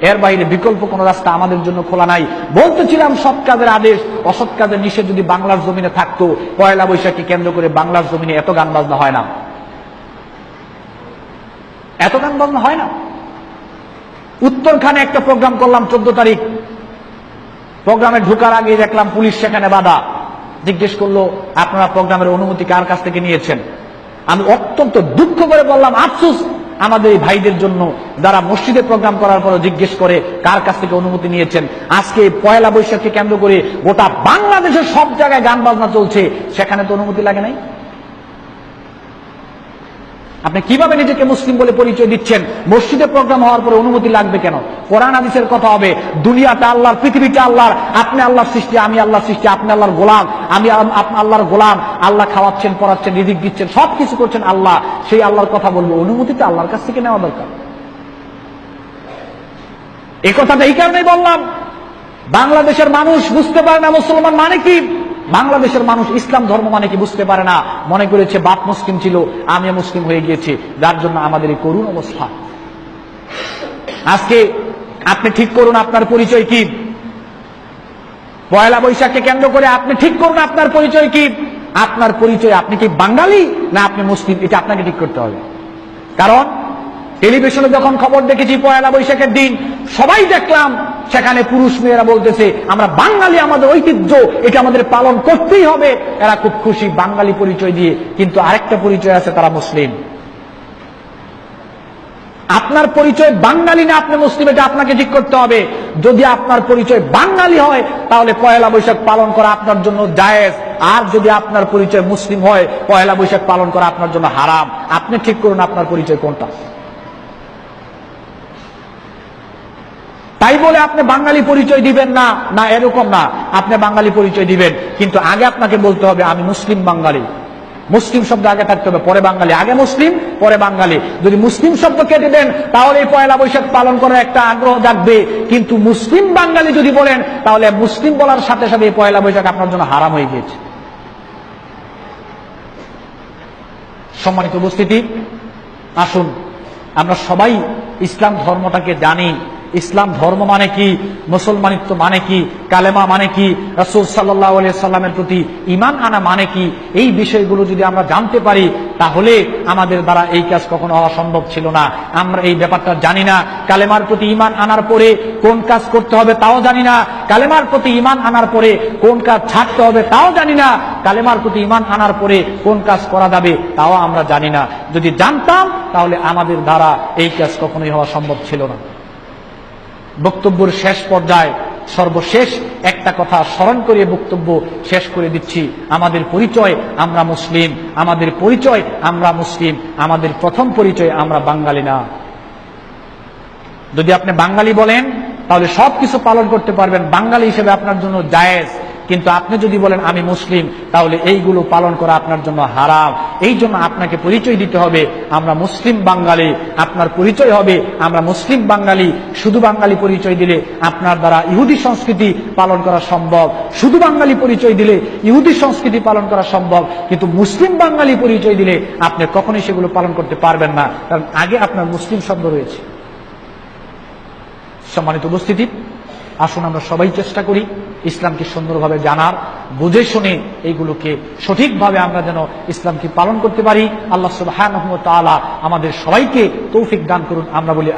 এর বাইরে বিকল্প কোনো রাস্তা আমাদের জন্য খোলা নাই। বলতেছিলাম সৎ কাজের আদেশ, অসৎ কাজের নিষেধ যদি বাংলার জমিনে থাকতো, পয়লা বৈশাখকে কেন্দ্র করে বাংলার জমিনে এত গান বাজনা হয় না, এত গান বাজনা হয় না। উত্তরখানে একটা প্রোগ্রাম করলাম 14 তারিখ, প্রোগ্রামে ঢোকার আগে দেখলাম পুলিশ সেখানে বাধা। জিজ্ঞেস করলো আপনারা প্রোগ্রামের অনুমতি কার কাছ থেকে নিয়েছেন? আমি অত্যন্ত দুঃখ করে বললাম আফসোস আমাদের এই ভাইদের জন্য যারা মসজিদে প্রোগ্রাম করার পর জিজ্ঞেস করে কার কাছ থেকে অনুমতি নিয়েছেন। আজকে পয়লা বৈশাখকে কেন্দ্র করে গোটা বাংলাদেশের সব জায়গায় গান বাজনা চলছে, সেখানে তো অনুমতি লাগে নাই। আপনি কিভাবে নিজেকে মুসলিম বলে পরিচয় দিচ্ছেন? মসজিদে প্রোগ্রাম হওয়ার পরে অনুমতি লাগবে কেন? কোরআন হাদিসের কথা হবে, দুনিয়াটা আল্লাহর, পৃথিবীটা আল্লাহর, আপনি আল্লাহর সৃষ্টি, আমি আল্লাহর সৃষ্টি, আপনি আল্লাহর গোলাম, আমি আল্লাহর গোলাম, আল্লাহ খাওয়াচ্ছেন, পড়াচ্ছেন, রিজিক দিচ্ছেন, সবকিছু করছেন আল্লাহ। সেই আল্লাহর কথা বলবো, অনুমতি তো আল্লাহর কাছ থেকে নেওয়া দরকার। এই কথাটা এই কারণেই বললাম, বাংলাদেশের মানুষ বুঝতে পারে না মুসলমান মানে কি, বাংলাদেশের মানুষ ইসলাম ধর্ম মানে কি বুঝতে পারে না। মনে করেছে বাপ মুসলিম ছিল, আমিও মুসলিম হয়ে গিয়েছি, যার জন্য আমাদের এই করুণ অবস্থা। আজকে আপনি ঠিক করুন আপনার পরিচয় কি। পয়লা বৈশাখকে কেন্দ্র করে আপনি ঠিক করুন আপনার পরিচয় কি। আপনার পরিচয়, আপনি কি বাঙালি না আপনি মুসলিম, এটা আপনাকে ঠিক করতে হবে। কারণ টেলিভিশনে যখন খবর দেখেছি পয়লা বৈশাখের দিন, সবাই দেখলাম সেখানে পুরুষ মেয়েরা বলতেছে আমরা বাঙালি, আমাদের ঐতিহ্য, এটা আমাদের পালন করতেই হবে। এরা খুব খুশি বাঙালি পরিচয় দিয়ে, কিন্তু আরেকটা পরিচয় আছে, তারা মুসলিম। আপনার পরিচয় বাঙালি না আপনি মুসলিম, এটা আপনাকে ঠিক করতে হবে। যদি আপনার পরিচয় বাঙালি হয় তাহলে পয়লা বৈশাখ পালন করা আপনার জন্য জায়েজ, আর যদি আপনার পরিচয় মুসলিম হয় পয়লা বৈশাখ পালন করা আপনার জন্য হারাম। আপনি ঠিক করুন আপনার পরিচয় কোনটা। তাই বলে আপনি বাঙালি পরিচয় দিবেন না, না এরকম না, আপনি বাঙালি পরিচয় দিবেন, কিন্তু আগে আপনাকে বলতে হবে আমি মুসলিম বাঙালি। মুসলিম শব্দ আগে থাকতে হবে, পরে বাঙালি। আগে মুসলিম, পরে বাঙালি। যদি মুসলিম শব্দ কেটে দেন তাহলে এই পয়লা বৈশাখ পালন করার একটা আগ্রহ জাগবে, কিন্তু মুসলিম বাঙালি যদি বলেন তাহলে মুসলিম বলার সাথে সাথে এই পয়লা বৈশাখ আপনার জন্য হারাম হয়ে গিয়েছে। সম্মানিত উপস্থিতি, আসুন আমরা সবাই ইসলাম ধর্মটাকে জানি। ইসলাম ধর্ম মানে কি, মুসলমানিত্ব মানে কি, কালেমা মানে কি, রাসূল সাল্লাল্লাহু আলাইহি সাল্লামের প্রতি ঈমান আনা মানে কি, এই বিষয়গুলো যদি আমরা জানতে পারি তাহলে আমাদের দ্বারা এই কাজ কখনো হওয়া সম্ভব ছিল না। আমরা এই ব্যাপারটা জানি না। কালেমার প্রতি ঈমান আনার পরে কোন কাজ করতে হবে তাও জানি না। কালেমার প্রতি ঈমান আনার পরে কোন কাজ ছাড়তে হবে তাও জানি না। কালেমার প্রতি ঈমান আনার পরে কোন কাজ করা যাবে তাও আমরা জানি না। যদি জানতাম তাহলে আমাদের দ্বারা এই কাজ কখনোই হওয়া সম্ভব ছিল না। বক্তব্যের শেষ পর্যায়ে সর্বশেষ একটা কথা স্মরণ করিয়ে বক্তব্য শেষ করে দিচ্ছি। আমাদের পরিচয় আমরা মুসলিম, আমাদের পরিচয় আমরা মুসলিম, আমাদের প্রথম পরিচয় আমরা বাঙালি না। যদি আপনি বাঙালি বলেন তাহলে সবকিছু পালন করতে পারবেন, বাঙালি হিসেবে আপনার জন্য জায়েজ। কিন্তু আপনি যদি বলেন আমি মুসলিম তাহলে এইগুলো পালন করা আপনার জন্য হারাম। এই জন্য আপনাকে পরিচয় দিতে হবে আমরা মুসলিম বাঙালি। আপনার পরিচয় হবে আমরা মুসলিম বাঙালি। শুধু বাঙালি পরিচয় দিলে আপনার দ্বারা ইহুদি সংস্কৃতি পালন করা সম্ভব, শুধু বাঙালি পরিচয় দিলে ইহুদি সংস্কৃতি পালন করা সম্ভব, কিন্তু মুসলিম বাঙালি পরিচয় দিলে আপনি কখনোই সেগুলো পালন করতে পারবেন না, কারণ আগে আপনার মুসলিম শব্দ রয়েছে। সম্মানিত উপস্থিতি, আসুন আমরা সবাই চেষ্টা করি ইসলামকে সুন্দরভাবে জানার, বুঝে শুনে এইগুলোকে সঠিকভাবে আমরা যেন ইসলামকে পালন করতে পারি। আল্লাহ সুবহানাহু ওয়া তাআলা আমাদের সবাইকে তৌফিক দান করুন। আমরা বলি